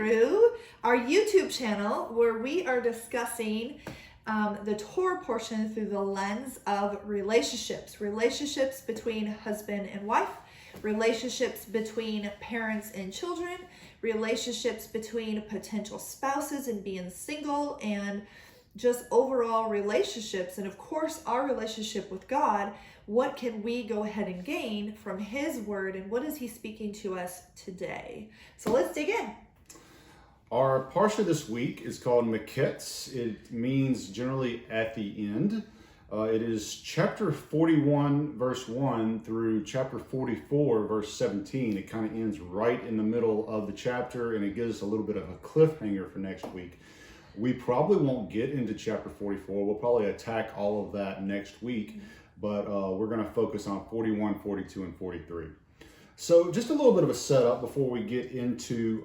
through our YouTube channel where we are discussing the Torah portion through the lens of relationships between husband and wife, relationships between parents and children, relationships between potential spouses and being single, and just overall relationships. And of course, our relationship with God. What can we go ahead and gain from his word, and what is he speaking to us today? So let's dig in. Our Parsha this week is called Miketz. It means generally at the end. It is chapter 41, verse 1 through chapter 44, verse 17. It kind of ends right in the middle of the chapter, and it gives us a little bit of a cliffhanger for next week. We probably won't get into chapter 44. We'll probably attack all of that next week, but we're going to focus on 41, 42, and 43. So just a little bit of a setup before we get into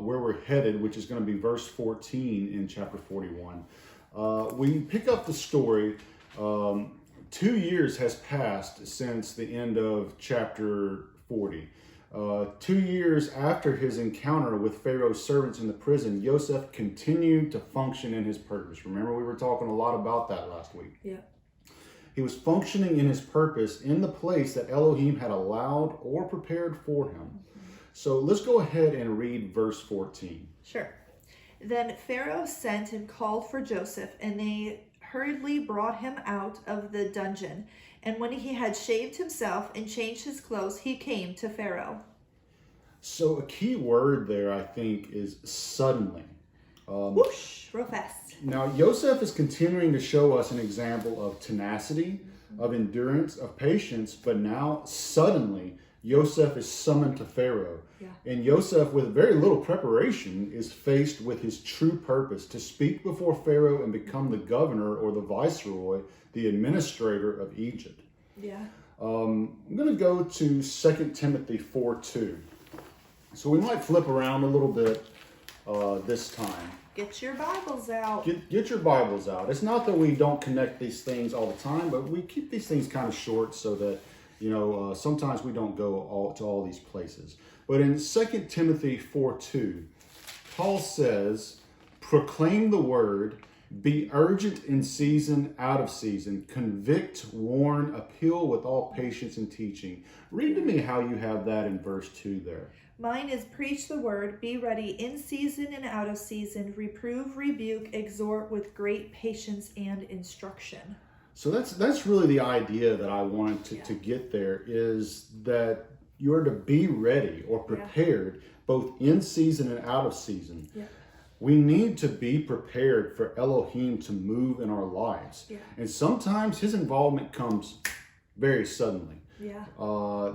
where we're headed, which is going to be verse 14 in chapter 41. We pick up the story. 2 years has passed since the end of chapter 40. 2 years after his encounter with Pharaoh's servants in the prison, Yosef continued to function in his purpose. Remember, we were talking a lot about that last week. Yeah. He was functioning in his purpose in the place that Elohim had allowed or prepared for him. So let's go ahead and read verse 14. Sure. Then Pharaoh sent and called for Joseph, and they hurriedly brought him out of the dungeon. And when he had shaved himself and changed his clothes, he came to Pharaoh. So a key word there, I think, is suddenly. Whoosh, real fast. Now, Yosef is continuing to show us an example of tenacity, of endurance, of patience, but now suddenly Yosef is summoned to Pharaoh. Yeah. And Yosef, with very little preparation, is faced with his true purpose to speak before Pharaoh and become the governor or the viceroy, the administrator of Egypt. Yeah. I'm going to go to 2 Timothy 4:2. So we might flip around a little bit this time. Get your Bibles out. Get your Bibles out. It's not that we don't connect these things all the time, but we keep these things kind of short so that, sometimes we don't go to all these places. But in 2 Timothy 4:2, Paul says, proclaim the word, be urgent in season, out of season, convict, warn, appeal with all patience and teaching. Read to me how you have that in verse 2 there. Mine is preach the word, be ready in season and out of season, reprove, rebuke, exhort with great patience and instruction. So that's really the idea that I wanted to get there, is that you're to be ready or prepared both in season and out of season. Yeah. We need to be prepared for Elohim to move in our lives. Yeah. And sometimes his involvement comes very suddenly. Yeah.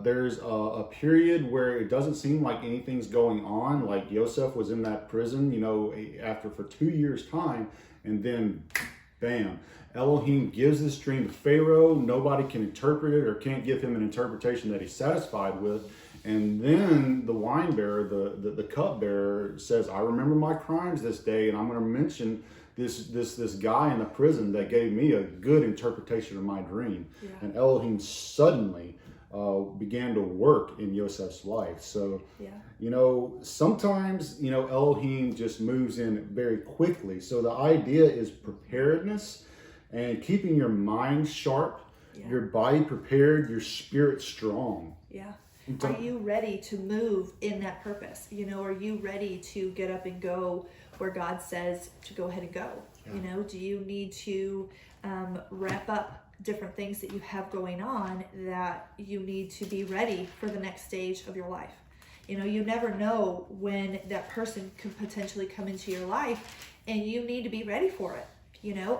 There's a period where it doesn't seem like anything's going on, like Yosef was in that prison, for 2 years' time, and then bam, Elohim gives this dream to Pharaoh. Nobody can interpret it or can't give him an interpretation that he's satisfied with. And then the wine bearer, the cupbearer says, I remember my crimes this day, and I'm going to mention this guy in the prison that gave me a good interpretation of my dream. Yeah. And Elohim suddenly began to work in Yosef's life. So, sometimes, Elohim just moves in very quickly. So the idea is preparedness and keeping your mind sharp, your body prepared, your spirit strong. Yeah. Are you ready to move in that purpose? Are you ready to get up and go where God says to go ahead and go? Yeah. Do you need to wrap up different things that you have going on that you need to be ready for the next stage of your life? You never know when that person could potentially come into your life, and you need to be ready for it.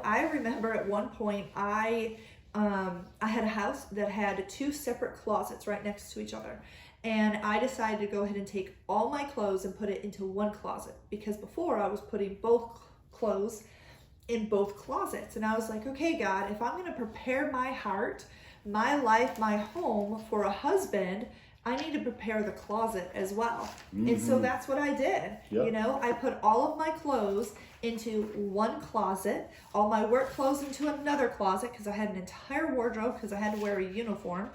I remember at one point I had a house that had 2 separate closets right next to each other. And I decided to go ahead and take all my clothes and put it into one closet, because before I was putting both clothes in both closets. And I was like, okay, God, if I'm going to prepare my heart, my life, my home for a husband, I need to prepare the closet as well. Mm-hmm. And so that's what I did. Yep. I put all of my clothes into one closet, all my work clothes into another closet, because I had an entire wardrobe because I had to wear a uniform.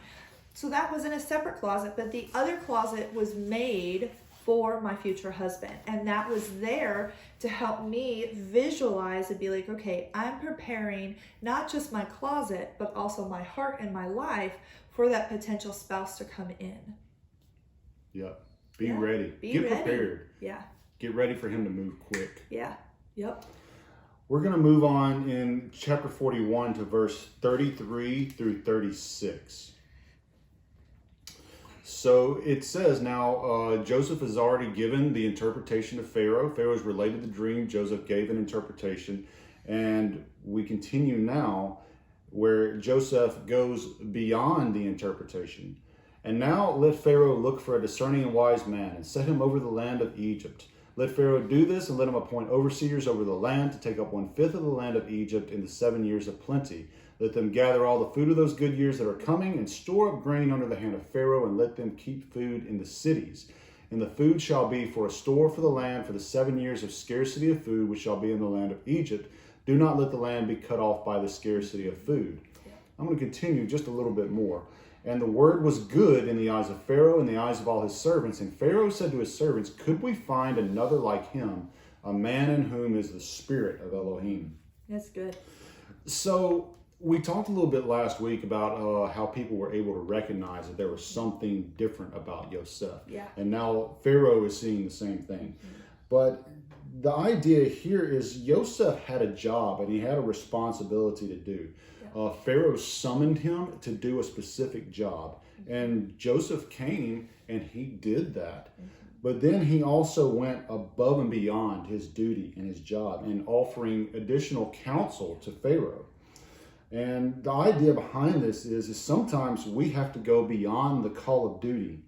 So that was in a separate closet, but the other closet was made for my future husband. And that was there to help me visualize and be like, okay, I'm preparing not just my closet, but also my heart and my life for that potential spouse to come in. Yep. Be ready. Get prepared. Yeah. Get ready for him to move quick. Yeah. Yep. We're going to move on in chapter 41 to verse 33 through 36. So it says, now Joseph has already given the interpretation to Pharaoh. Pharaoh's related the dream. Joseph gave an interpretation. And we continue now where Joseph goes beyond the interpretation. And now let Pharaoh look for a discerning and wise man and set him over the land of Egypt. Let Pharaoh do this and let him appoint overseers over the land to take up 1/5 of the land of Egypt in the 7 years of plenty. Let them gather all the food of those good years that are coming and store up grain under the hand of Pharaoh, and let them keep food in the cities. And the food shall be for a store for the land for the 7 years of scarcity of food, which shall be in the land of Egypt. Do not let the land be cut off by the scarcity of food. I'm going to continue just a little bit more. And the word was good in the eyes of Pharaoh and the eyes of all his servants. And Pharaoh said to his servants, could we find another like him, a man in whom is the spirit of Elohim? That's good. So we talked a little bit last week about how people were able to recognize that there was something different about Yosef. Yeah. And now Pharaoh is seeing the same thing. Mm-hmm. But the idea here is Yosef had a job and he had a responsibility to do. Pharaoh summoned him to do a specific job, and Joseph came and he did that. But then he also went above and beyond his duty and his job in offering additional counsel to Pharaoh. And the idea behind this is sometimes we have to go beyond the call of duty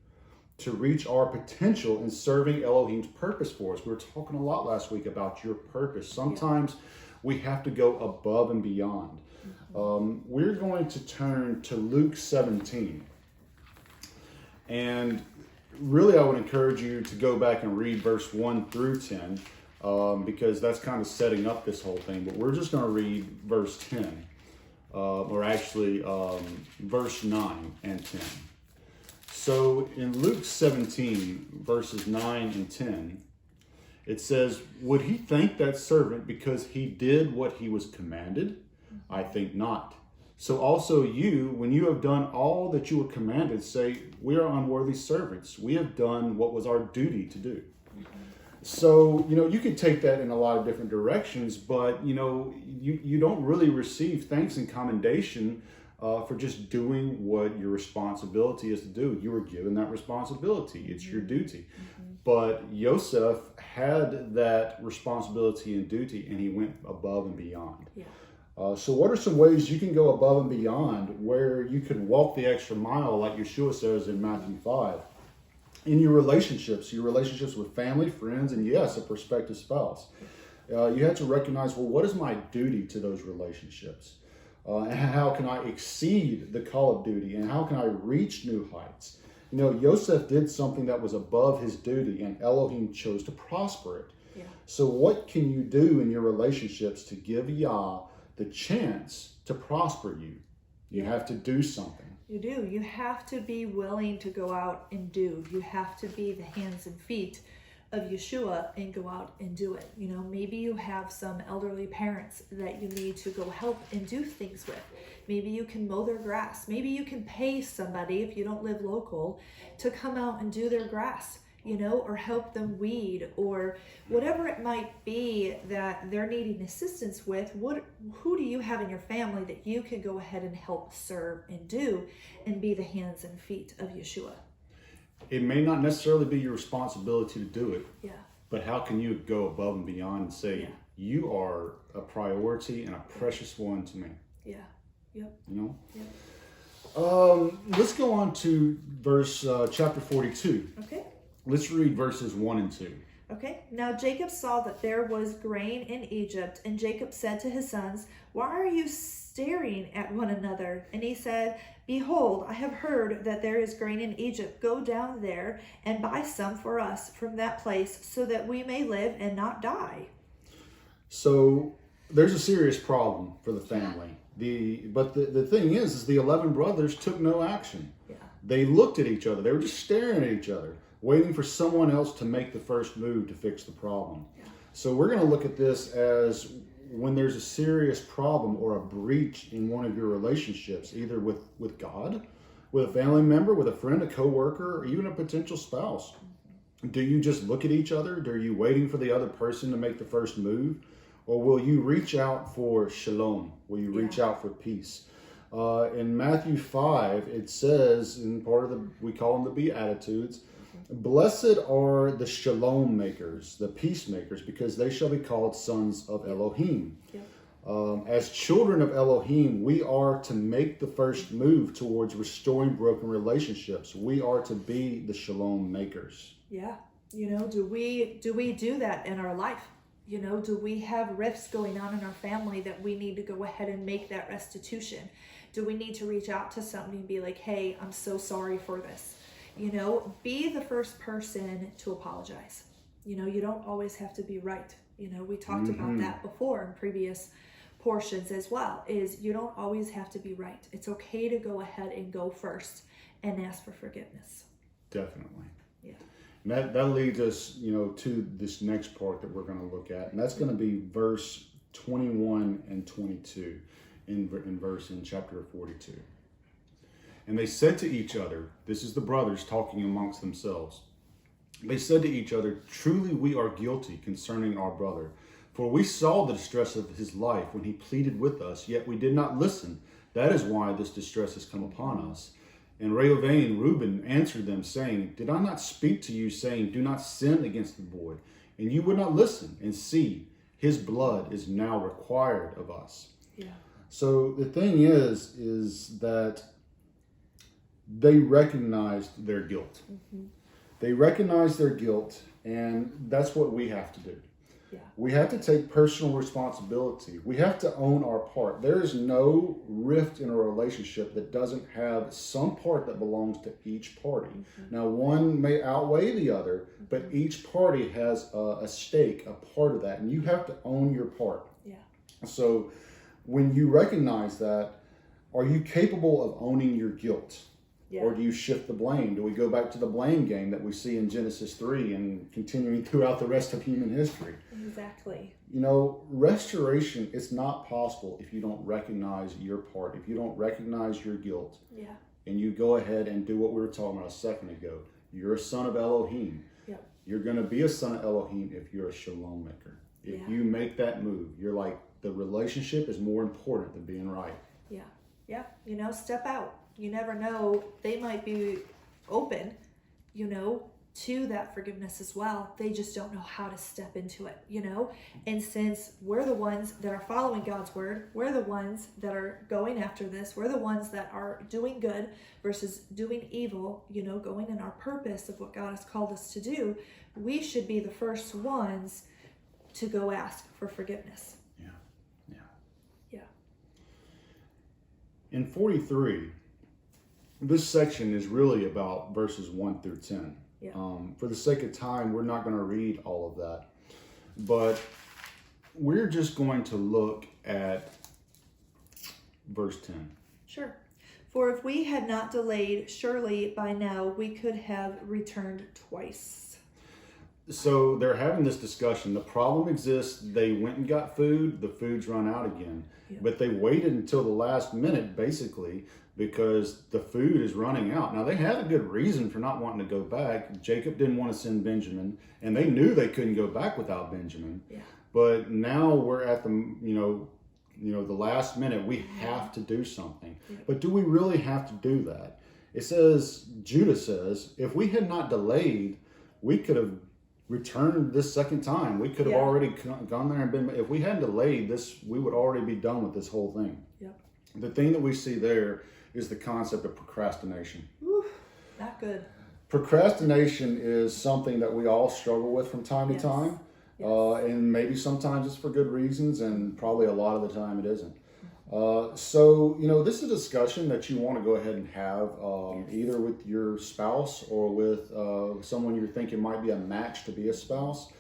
to reach our potential in serving Elohim's purpose for us. We were talking a lot last week about your purpose. Sometimes we have to go above and beyond. We're going to turn to Luke 17. And really, I would encourage you to go back and read verse 1 through 10, because that's kind of setting up this whole thing. But we're just going to read verse 10, or actually verse 9 and 10. So in Luke 17, verses 9 and 10, it says, would he thank that servant because he did what he was commanded? I think not. So also you, when you have done all that you were commanded, say, we are unworthy servants. We have done what was our duty to do. So, you could take that in a lot of different directions, but, you don't really receive thanks and commendation for just doing what your responsibility is to do. You were given that responsibility. It's your duty. But Yosef had that responsibility and duty, and he went above and beyond. Yeah. So what are some ways you can go above and beyond where you can walk the extra mile, like Yeshua says in Matthew 5, in your relationships with family, friends, and yes, a prospective spouse? You have to recognize, well, what is my duty to those relationships? And how can I exceed the call of duty? And how can I reach new heights? Yosef did something that was above his duty, and Elohim chose to prosper it. Yeah. So what can you do in your relationships to give Yah the chance to prosper you? You have to do something. You do. You have to be willing to go out and do. You have to be the hands and feet of Yeshua and go out and do it. Maybe you have some elderly parents that you need to go help and do things with. Maybe you can mow their grass. Maybe you can pay somebody, if you don't live local, to come out and do their grass, or help them weed, or whatever it might be that they're needing assistance with. Who do you have in your family that you can go ahead and help serve and do and be the hands and feet of Yeshua? It may not necessarily be your responsibility to do it. Yeah. But how can you go above and beyond and say, you are a priority and a precious one to me? Yeah. Yep. Yep. Let's go on to chapter 42. Okay. Let's read verses 1 and 2. Okay. Now Jacob saw that there was grain in Egypt, and Jacob said to his sons, why are you staring at one another? And he said, behold, I have heard that there is grain in Egypt. Go down there and buy some for us from that place, so that we may live and not die. So there's a serious problem for the family. But the thing is the 11 brothers took no action. Yeah. They looked at each other. They were just staring at each other. waiting for someone else to make the first move to fix the problem. Yeah. So we're going to look at this as when there's a serious problem or a breach in one of your relationships, either with God, with a family member, with a friend, a coworker, or even a potential spouse. Do you just look at each other? Are you waiting for the other person to make the first move? Or will you reach out for shalom? Will you reach out for peace? In Matthew 5, it says, in part of we call them the Beatitudes, blessed are the shalom makers, the peacemakers, because they shall be called sons of Elohim. Yep. As children of Elohim, we are to make the first move towards restoring broken relationships. We are to be the shalom makers. Yeah. Do we do that in our life? Do we have rifts going on in our family that we need to go ahead and make that restitution? Do we need to reach out to somebody and be like, hey, I'm so sorry for this? Be the first person to apologize. You don't always have to be right. We talked about that before in previous portions as well, is you don't always have to be right. It's okay to go ahead and go first and ask for forgiveness. Definitely. Yeah. And that leads us, to this next part that we're going to look at. And that's going to be verse 21 and 22 in chapter 42. And they said to each other, this is the brothers talking amongst themselves. They said to each other, truly we are guilty concerning our brother. For we saw the distress of his life when he pleaded with us, yet we did not listen. That is why this distress has come upon us. And Reuben answered them, saying, did I not speak to you, saying, do not sin against the boy? And you would not listen, and see, his blood is now required of us. Yeah. So the thing is that they recognized their guilt. Mm-hmm. They recognized their guilt, and that's what we have to do. Yeah. We have to take personal responsibility. We have to own our part. There is no rift in a relationship that doesn't have some part that belongs to each party. Mm-hmm. Now, one may outweigh the other, but each party has a stake, a part of that, and you have to own your part. Yeah. So when you recognize that, are you capable of owning your guilt? Yeah. Or do you shift the blame? Do we go back to the blame game that we see in Genesis 3 and continuing throughout the rest of human history? Exactly. Restoration is not possible if you don't recognize your part, if you don't recognize your guilt. Yeah. And you go ahead and do what we were talking about a second ago. You're a son of Elohim. Yep. You're going to be a son of Elohim if you're a shalom maker. If you make that move, you're like, the relationship is more important than being right. Yeah. Yeah. Step out. You never know, they might be open, to that forgiveness as well. They just don't know how to step into it, And since we're the ones that are following God's word, we're the ones that are going after this, we're the ones that are doing good versus doing evil, going in our purpose of what God has called us to do, we should be the first ones to go ask for forgiveness. Yeah. In 43, this section is really about verses 1 through 10. Yeah. For the sake of time, we're not going to read all of that. But we're just going to look at verse 10. Sure. For if we had not delayed, surely by now we could have returned twice. So they're having this discussion. The problem exists. They went and got food. The food's run out again. Yeah. But they waited until the last minute, basically, because the food is running out. Now, they had a good reason for not wanting to go back. Jacob didn't want to send Benjamin, and they knew they couldn't go back without Benjamin. Yeah. But now we're at the, the last minute. We have to do something. Yeah. But do we really have to do that? It says, Judah says, if we had not delayed, we could have returned this second time. We could have already gone there and been, if we hadn't delayed this, we would already be done with this whole thing. Yep. The thing that we see there is the concept of procrastination. Ooh, not good. Procrastination is something that we all struggle with from time to time. Yes. And maybe sometimes it's for good reasons, and probably a lot of the time it isn't. So, this is a discussion that you want to go ahead and have either with your spouse or with someone you're thinking might be a match to be a spouse.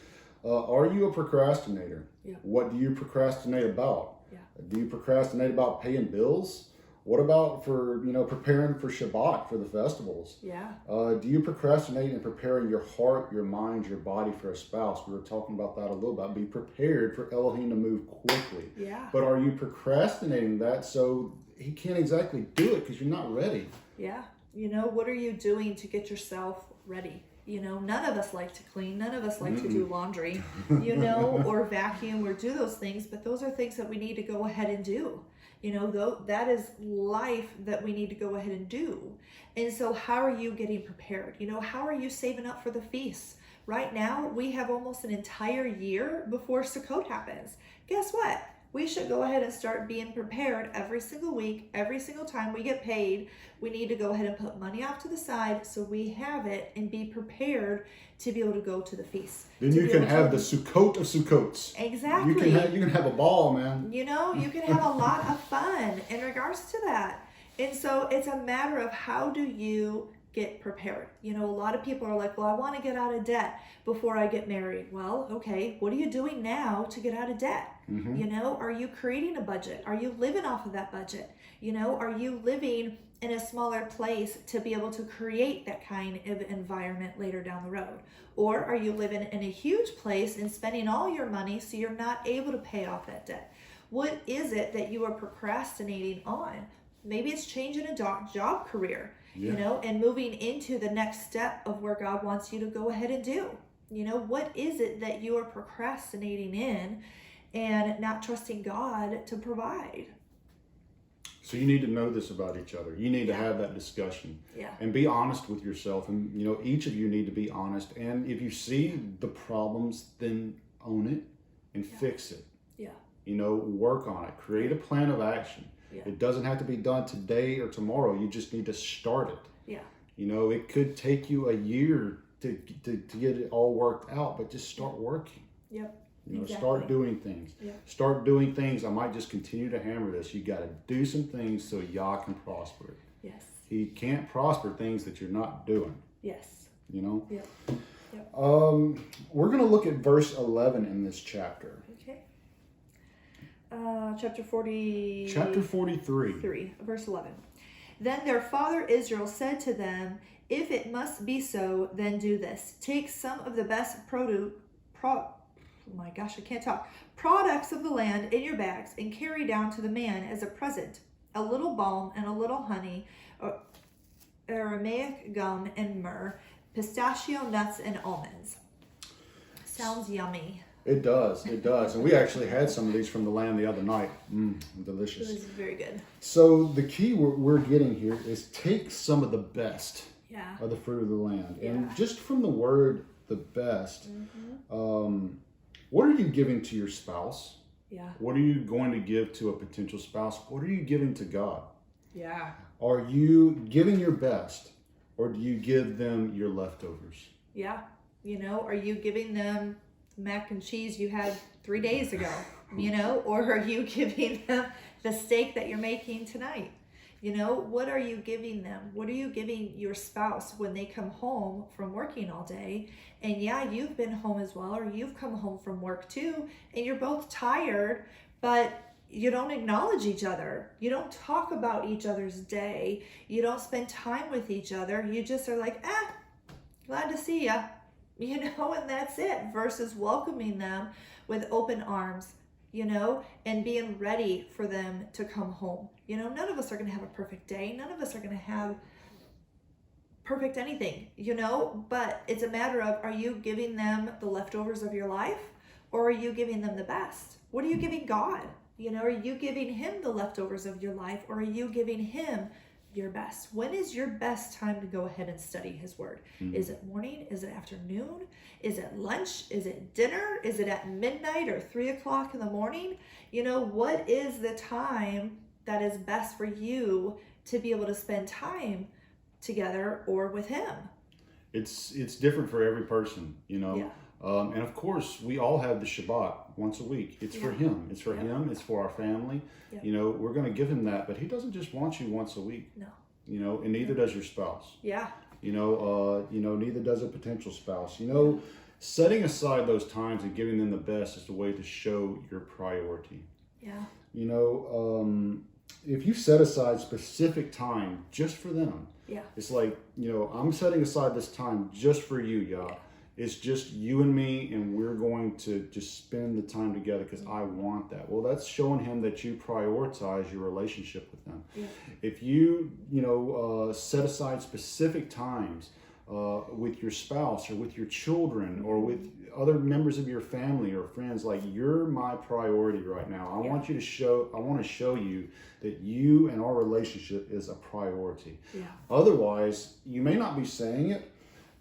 Are you a procrastinator? Yeah. What do you procrastinate about? Yeah. Do you procrastinate about paying bills? What about for, preparing for Shabbat, for the festivals? Yeah. Do you procrastinate in preparing your heart, your mind, your body for a spouse? We were talking about that a little bit. Be prepared for Elohim to move quickly. Yeah. But are you procrastinating that so he can't exactly do it because you're not ready? Yeah. What are you doing to get yourself ready? None of us like to clean. None of us like to do laundry, or vacuum or do those things. But those are things that we need to go ahead and do. Though that is life that we need to go ahead and do. And so how are you getting prepared? How are you saving up for the feasts? Right now, we have almost an entire year before Sukkot happens. Guess what? We should go ahead and start being prepared every single week, every single time we get paid. We need to go ahead and put money off to the side so we have it and be prepared to be able to go to the feast. Then you can have the Sukkot of Sukkots. Exactly. You can have a ball, man. You can have a lot of fun in regards to that. And so it's a matter of how do you get prepared. A lot of people are like, well, I want to get out of debt before I get married. Well, okay, what are you doing now to get out of debt? Are you creating a budget? Are you living off of that budget? Are you living in a smaller place to be able to create that kind of environment later down the road? Or are you living in a huge place and spending all your money so you're not able to pay off that debt? What is it that you are procrastinating on? Maybe it's changing a job career, and moving into the next step of where God wants you to go ahead and do. What is it that you are procrastinating in and not trusting God to provide? So you need to know this about each other. You need to have that discussion. Yeah. And be honest with yourself. And, each of you need to be honest. And if you see the problems, then own it and fix it. Yeah. Work on it. Create a plan of action. Yeah. It doesn't have to be done today or tomorrow. You just need to start it. Yeah. It could take you a year to get it all worked out, but just start working. Yep. Exactly. Start doing things. Yep. Start doing things. I might just continue to hammer this. You got to do some things so Yah can prosper it. Yes. He can't prosper things that you're not doing. Yes. Yep. Yep. We're going to look at verse 11 in this chapter. Okay. Chapter 40. Chapter 43. 3, verse 11. Then their father Israel said to them, if it must be so, then do this. Take some of the best products of the land in your bags and carry down to the man as a present a little balm and a little honey, Aramaic gum and myrrh, pistachio nuts and almonds. Sounds yummy. It does. And we actually had some of these from the land the other night. Delicious. It was very good. So the key we're getting here is take some of the best of the fruit of the land. Yeah. And just from the word, the best, what are you giving to your spouse? Yeah. What are you going to give to a potential spouse? What are you giving to God? Yeah. Are you giving your best, or do you give them your leftovers? Yeah. Are you giving them mac and cheese you had 3 days ago, or are you giving them the steak that you're making tonight? What are you giving them? What are you giving your spouse when they come home from working all day? And you've been home as well, or you've come home from work too, and you're both tired, but you don't acknowledge each other. You don't talk about each other's day. You don't spend time with each other. You just are like, glad to see ya. And that's it, versus welcoming them with open arms, and being ready for them to come home. None of us are going to have a perfect day. None of us are going to have perfect anything, but it's a matter of, are you giving them the leftovers of your life, or are you giving them the best? What are you giving God? Are you giving him the leftovers of your life, or are you giving him your best? When is your best time to go ahead and study his word? Is it morning? Is it afternoon? Is it lunch? Is it dinner? Is it at midnight or 3 o'clock in the morning? What is the time that is best for you to be able to spend time together or with him? It's different for every person, Yeah. And of course, we all have the Shabbat once a week. It's for him. It's for him. It's for our family. Yeah. We're going to give him that, but he doesn't just want you once a week. No. And neither does your spouse. Yeah. Neither does a potential spouse. Setting aside those times and giving them the best is the way to show your priority. Yeah. if you set aside specific time just for them, Yeah. it's like, I'm setting aside this time just for you, Yah. Yeah. It's just you and me, and we're going to just spend the time together because I want that. Well, that's showing him that you prioritize your relationship with them. Yeah. If you, set aside specific times with your spouse or with your children or with other members of your family or friends, like, you're my priority right now. I want to show you that you and our relationship is a priority. Yeah. Otherwise, you may not be saying it,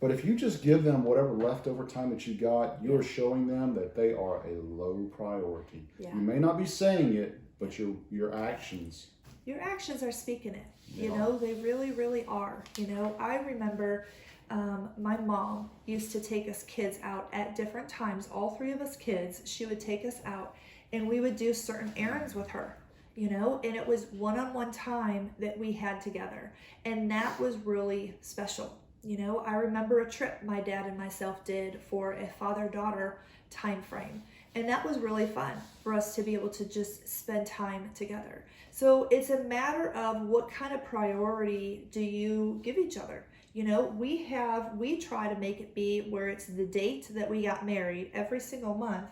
but if you just give them whatever leftover time that you got, you're showing them that they are a low priority. Yeah. You may not be saying it, but your actions. Your actions are speaking it. Yeah. They really, really are. I remember my mom used to take us kids out at different times, all three of us kids. She would take us out and we would do certain errands with her, and it was one-on-one time that we had together. And that was really special. I remember a trip my dad and myself did for a father-daughter time frame. And that was really fun for us to be able to just spend time together. So it's a matter of what kind of priority do you give each other? We try to make it be where it's the date that we got married every single month.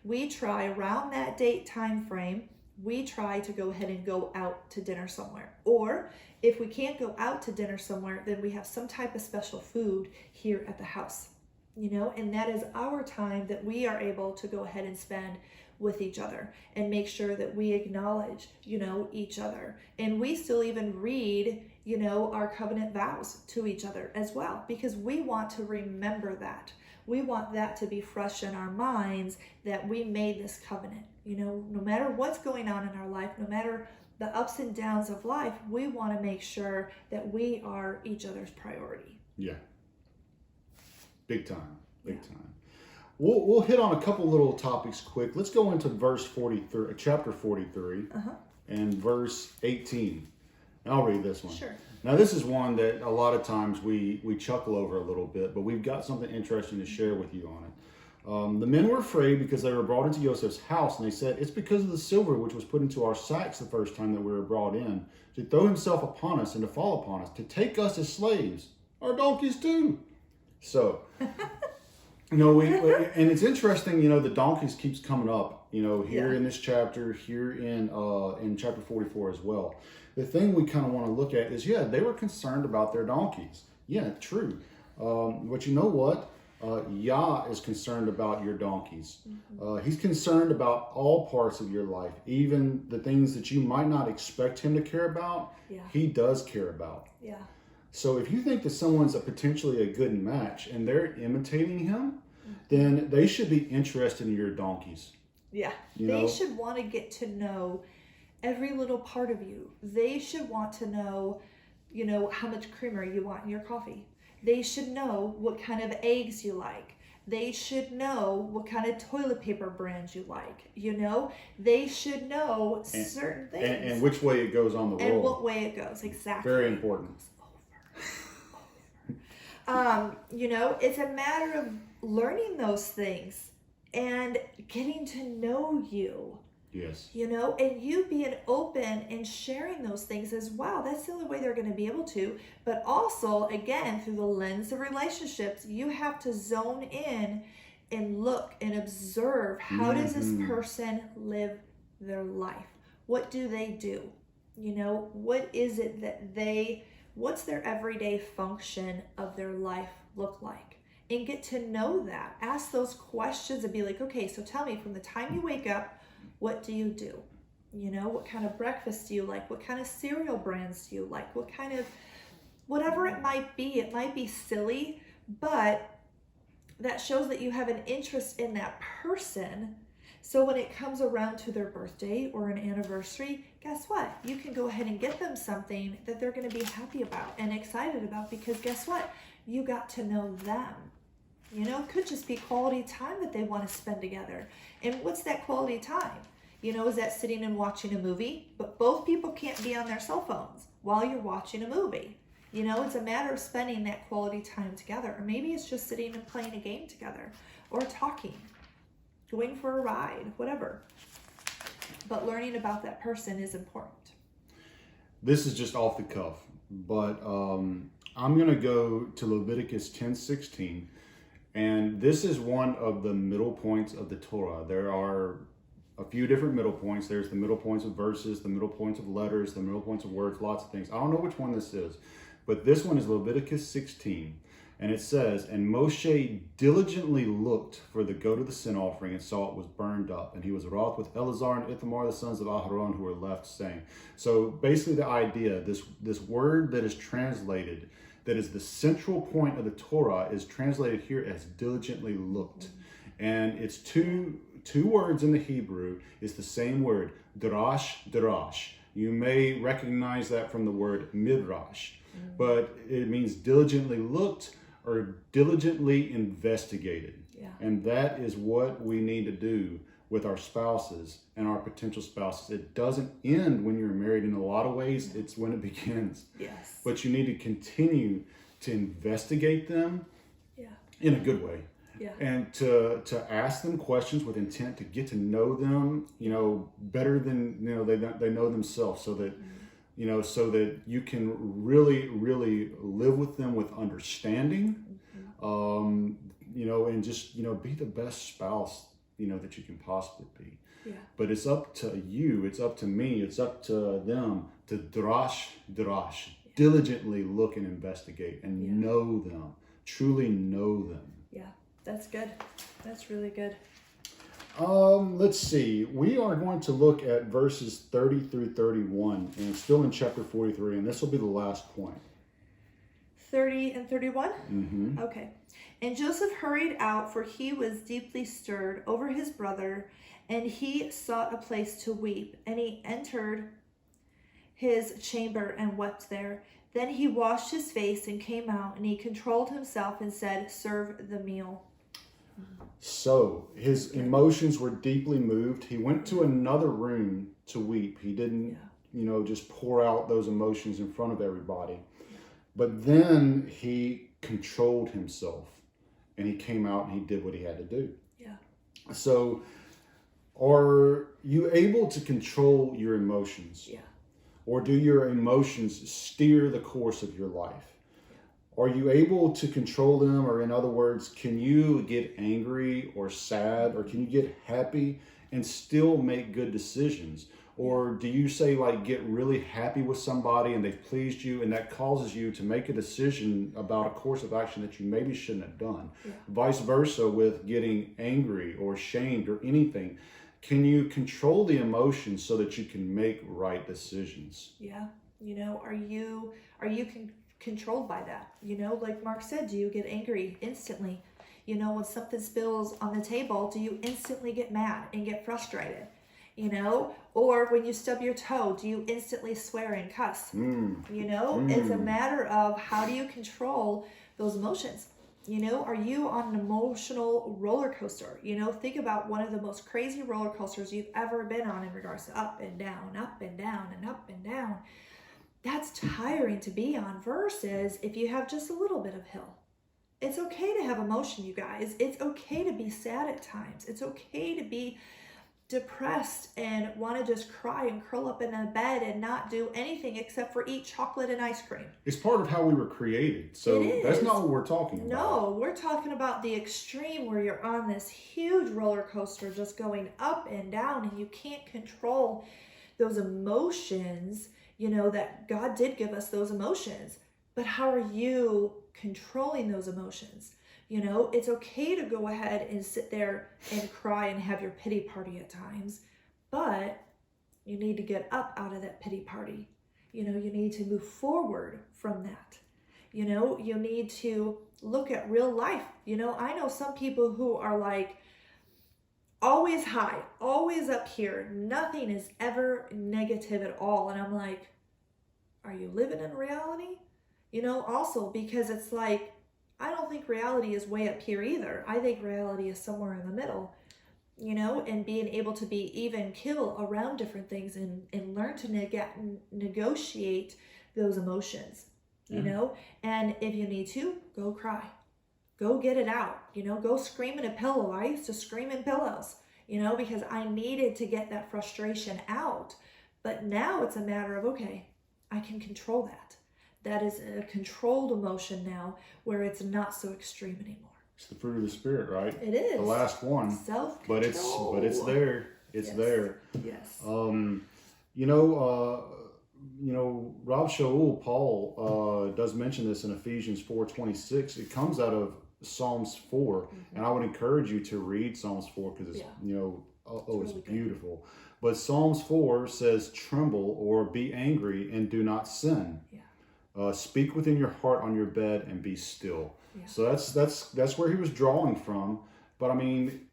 We try around that date time frame, we try to go ahead and go out to dinner somewhere. Or if we can't go out to dinner somewhere, then we have some type of special food here at the house. And that is our time that we are able to go ahead and spend with each other and make sure that we acknowledge, each other. And we still even read, our covenant vows to each other as well, because we want to remember that. We want that to be fresh in our minds that we made this covenant. No matter what's going on in our life, no matter the ups and downs of life, we want to make sure that we are each other's priority. Yeah. Big time. We'll hit on a couple little topics quick. Let's go into chapter 43, and verse 18. And I'll read this one. Sure. Now, this is one that a lot of times we chuckle over a little bit, but we've got something interesting to share with you on it. The men were afraid because they were brought into Joseph's house, and they said, "It's because of the silver which was put into our sacks the first time that we were brought in, to throw himself upon us and to fall upon us, to take us as slaves, our donkeys too." So, and it's interesting, the donkeys keeps coming up, here in this chapter, here in chapter 44 as well. The thing we kind of want to look at is, they were concerned about their donkeys. Yeah, true. But you know what? Yah is concerned about your donkeys. He's concerned about all parts of your life, even the things that you might not expect him to care about. He does care about. Yeah. So if you think that someone's potentially a good match and they're imitating him, then they should be interested in your donkeys. Yeah. They should want to get to know every little part of you. They should want to know, how much creamer you want in your coffee. They should know what kind of eggs you like. They should know what kind of toilet paper brands you like. They should know certain things. And which way it goes on the roll. And what way it goes, exactly. Very important. It's a matter of learning those things and getting to know you. Yes. And you being open and sharing those things as well. That's the only way they're going to be able to. But also, again, through the lens of relationships, you have to zone in and look and observe, how does this person live their life? What do they do? What is it that what's their everyday function of their life look like? And get to know that. Ask those questions and be like, okay, so tell me, from the time you wake up, what do you do? What kind of breakfast do you like? What kind of cereal brands do you like? What kind of, whatever it might be silly, but that shows that you have an interest in that person. So when it comes around to their birthday or an anniversary, guess what? You can go ahead and get them something that they're going to be happy about and excited about, because guess what? You got to know them. It could just be quality time that they want to spend together. And what's that quality time? Is that sitting and watching a movie? But both people can't be on their cell phones while you're watching a movie. It's a matter of spending that quality time together. Or maybe it's just sitting and playing a game together, or talking, going for a ride, whatever. But learning about that person is important. this is just off the cuff, but I'm going to go to Leviticus 10:16, and this is one of the middle points of the Torah. There are a few different middle points. There's the middle points of verses, the middle points of letters, the middle points of words, lots of things. I don't know which one this is, but this one is Leviticus 16. And it says, and Moshe diligently looked for the goat of the sin offering and saw it was burned up. And he was wroth with Eleazar and Ithamar, the sons of Aharon, who were left, saying. So basically the idea, this word that is translated, that is the central point of the Torah, is translated here as diligently looked. And it's two words in the Hebrew. It's the same word, darash. You may recognize that from the word midrash, but it means diligently looked or diligently investigated. Yeah. And that is what we need to do with our spouses and our potential spouses. It doesn't end when you're married. In a lot of ways, it's when it begins. Yes. But you need to continue to investigate them in a good way. Yeah. And to ask them questions with intent to get to know them, better than, they know themselves, so that, so that you can really, really live with them with understanding, and just, be the best spouse, that you can possibly be. Yeah. But it's up to you, it's up to me, it's up to them to diligently look and investigate and know them, truly know them. Yeah, that's good. That's really good. Let's see. We are going to look at verses 30 through 31, and it's still in chapter 43, and this will be the last point. 30 and 31? Mm-hmm. Okay. And Joseph hurried out, for he was deeply stirred over his brother, and he sought a place to weep. And he entered his chamber and wept there. Then he washed his face and came out, and he controlled himself and said, serve the meal. So his emotions were deeply moved. He went to another room to weep. He didn't, just pour out those emotions in front of everybody. But then he controlled himself, and he came out and he did what he had to do. Yeah. So are you able to control your emotions? Yeah. Or do your emotions steer the course of your life? Are you able to control them? Or in other words, can you get angry or sad, or can you get happy and still make good decisions? Or do you say, get really happy with somebody and they've pleased you, and that causes you to make a decision about a course of action that you maybe shouldn't have done? Yeah. Vice versa with getting angry or shamed or anything. Can you control the emotions so that you can make right decisions? Yeah. Are you controlled by that? Like Mark said, do you get angry instantly? When something spills on the table, do you instantly get mad and get frustrated? Or when you stub your toe, do you instantly swear and cuss? It's a matter of how do you control those emotions? Are you on an emotional roller coaster? Think about one of the most crazy roller coasters you've ever been on in regards to up and down, up and down, and up and down. That's tiring to be on, versus if you have just a little bit of hill. It's okay to have emotion, you guys. It's okay to be sad at times. It's okay to be depressed and want to just cry and curl up in a bed and not do anything except for eat chocolate and ice cream. It's part of how we were created. So that's not what we're talking about. No, we're talking about the extreme where you're on this huge roller coaster just going up and down, and you can't control those emotions, that God did give us those emotions. But how are you controlling those emotions? It's okay to go ahead and sit there and cry and have your pity party at times, but you need to get up out of that pity party. You need to move forward from that. You need to look at real life. I know some people who are always high, always up here. Nothing is ever negative at all. And I'm like, are you living in reality? Also because it's I don't think reality is way up here either. I think reality is somewhere in the middle, and being able to be even keel around different things and learn to negotiate those emotions, and if you need to, go cry, go get it out, go scream in a pillow. I used to scream in pillows, because I needed to get that frustration out. But now it's a matter of, okay, I can control that. That is a controlled emotion now where it's not so extreme anymore. It's the fruit of the Spirit, right? It is. The last one. Self-control. But it's there. It's there. Yes. Rob Shaul, Paul, does mention this in Ephesians 4:26. It comes out of Psalms 4, and I would encourage you to read Psalms 4 because it's it's really beautiful. But Psalms 4 says, "Tremble or be angry and do not sin. Speak within your heart on your bed and be still." Yeah. So that's where he was drawing from. But I mean,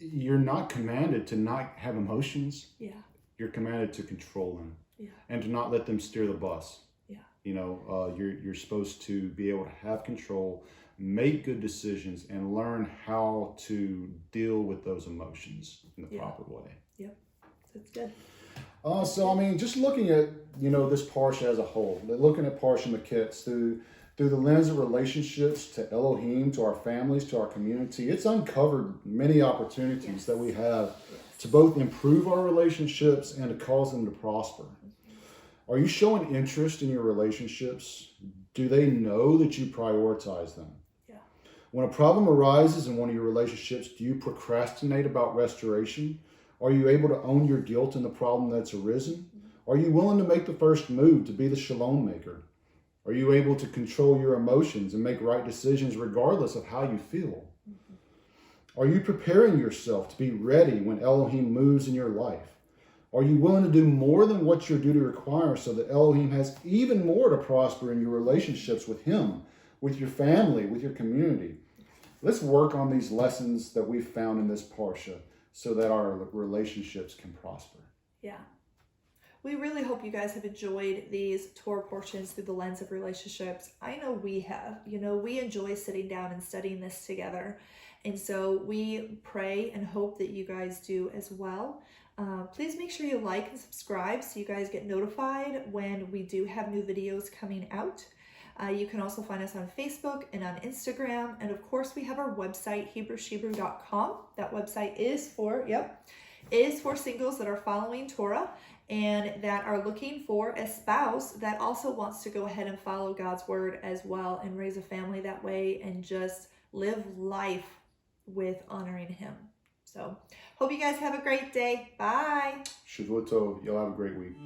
you're not commanded to not have emotions. Yeah. You're commanded to control them. Yeah. And to not let them steer the bus. Yeah. You're supposed to be able to have control, make good decisions, and learn how to deal with those emotions in the proper way. Yep. That's good. Just looking at, this Parsha as a whole, looking at Parsha Maketz through the lens of relationships to Elohim, to our families, to our community, it's uncovered many opportunities that we have to both improve our relationships and to cause them to prosper. Are you showing interest in your relationships? Do they know that you prioritize them? Yeah. When a problem arises in one of your relationships, do you procrastinate about restoration? Are you able to own your guilt in the problem that's arisen? Are you willing to make the first move to be the shalom maker? Are you able to control your emotions and make right decisions regardless of how you feel? Are you preparing yourself to be ready when Elohim moves in your life? Are you willing to do more than what your duty requires so that Elohim has even more to prosper in your relationships with him, with your family, with your community? Let's work on these lessons that we've found in this Parsha so that our relationships can prosper. Yeah. We really hope you guys have enjoyed these Torah portions through the lens of relationships. I know we have. We enjoy sitting down and studying this together. And so we pray and hope that you guys do as well. Please make sure you like and subscribe so you guys get notified when we do have new videos coming out. You can also find us on Facebook and on Instagram. And of course, we have our website, HebrewShebrew.com. That website is for singles that are following Torah and that are looking for a spouse that also wants to go ahead and follow God's word as well and raise a family that way and just live life with honoring him. So hope you guys have a great day. Bye. Shavua Tov. Y'all have a great week.